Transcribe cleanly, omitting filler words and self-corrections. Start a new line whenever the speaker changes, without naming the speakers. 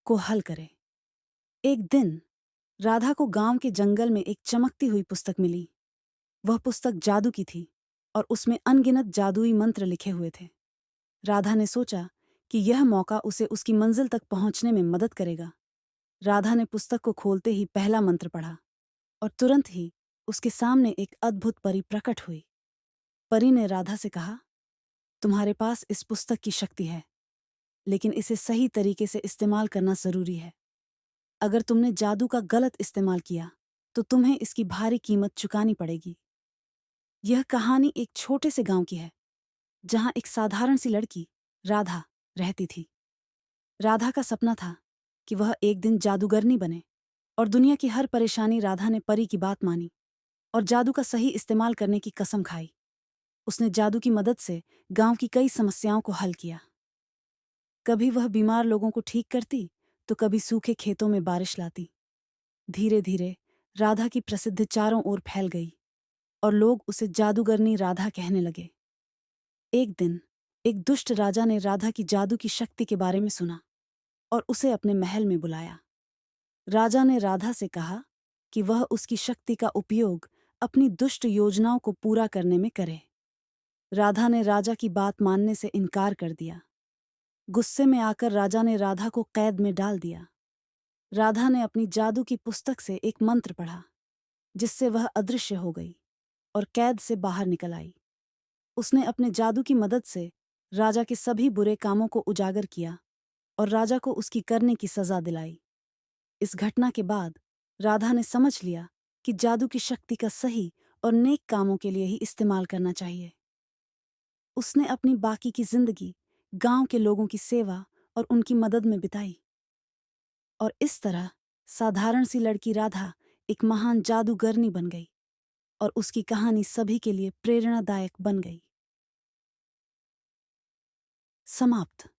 को हल करे। एक दिन राधा को गांव के जंगल में एक चमकती हुई पुस्तक मिली। वह पुस्तक जादू की थी और उसमें अनगिनत जादुई मंत्र लिखे हुए थे। राधा ने सोचा कि यह मौका उसे उसकी मंजिल तक पहुंचने में मदद करेगा। राधा ने पुस्तक को खोलते ही पहला मंत्र पढ़ा और तुरंत ही उसके सामने एक अद्भुत परी प्रकट हुई। परी ने राधा से कहा, तुम्हारे पास इस पुस्तक की शक्ति है, लेकिन इसे सही तरीके से इस्तेमाल करना जरूरी है। अगर तुमने जादू का गलत इस्तेमाल किया तो तुम्हें इसकी भारी कीमत चुकानी पड़ेगी। यह कहानी एक छोटे से गांव की है, जहां एक साधारण सी लड़की राधा रहती थी। राधा का सपना था कि वह एक दिन जादूगरनी बने और दुनिया की हर परेशानी राधा ने परी की बात मानी और जादू का सही इस्तेमाल करने की कसम खाई। उसने जादू की मदद से गांव की कई समस्याओं को हल किया। कभी वह बीमार लोगों को ठीक करती तो कभी सूखे खेतों में बारिश लाती। धीरे धीरे राधा की प्रसिद्धि चारों ओर फैल गई और लोग उसे जादूगरनी राधा कहने लगे। एक दिन एक दुष्ट राजा ने राधा की जादू की शक्ति के बारे में सुना और उसे अपने महल में बुलाया। राजा ने राधा से कहा कि वह उसकी शक्ति का उपयोग अपनी दुष्ट योजनाओं को पूरा करने में करे। राधा ने राजा की बात मानने से इनकार कर दिया। गुस्से में आकर राजा ने राधा को कैद में डाल दिया। राधा ने अपनी जादू की पुस्तक से एक मंत्र पढ़ा, जिससे वह अदृश्य हो गई और कैद से बाहर निकल आई। उसने अपने जादू की मदद से राजा के सभी बुरे कामों को उजागर किया और राजा को उसकी करने की सजा दिलाई। इस घटना के बाद राधा ने समझ लिया कि जादू की शक्ति का सही और नेक कामों के लिए ही इस्तेमाल करना चाहिए। उसने अपनी बाकी की जिंदगी गांव के लोगों की सेवा और उनकी मदद में बिताई और इस तरह साधारण सी लड़की राधा एक महान जादूगरनी बन गई और उसकी कहानी सभी के लिए प्रेरणादायक बन गई। समाप्त।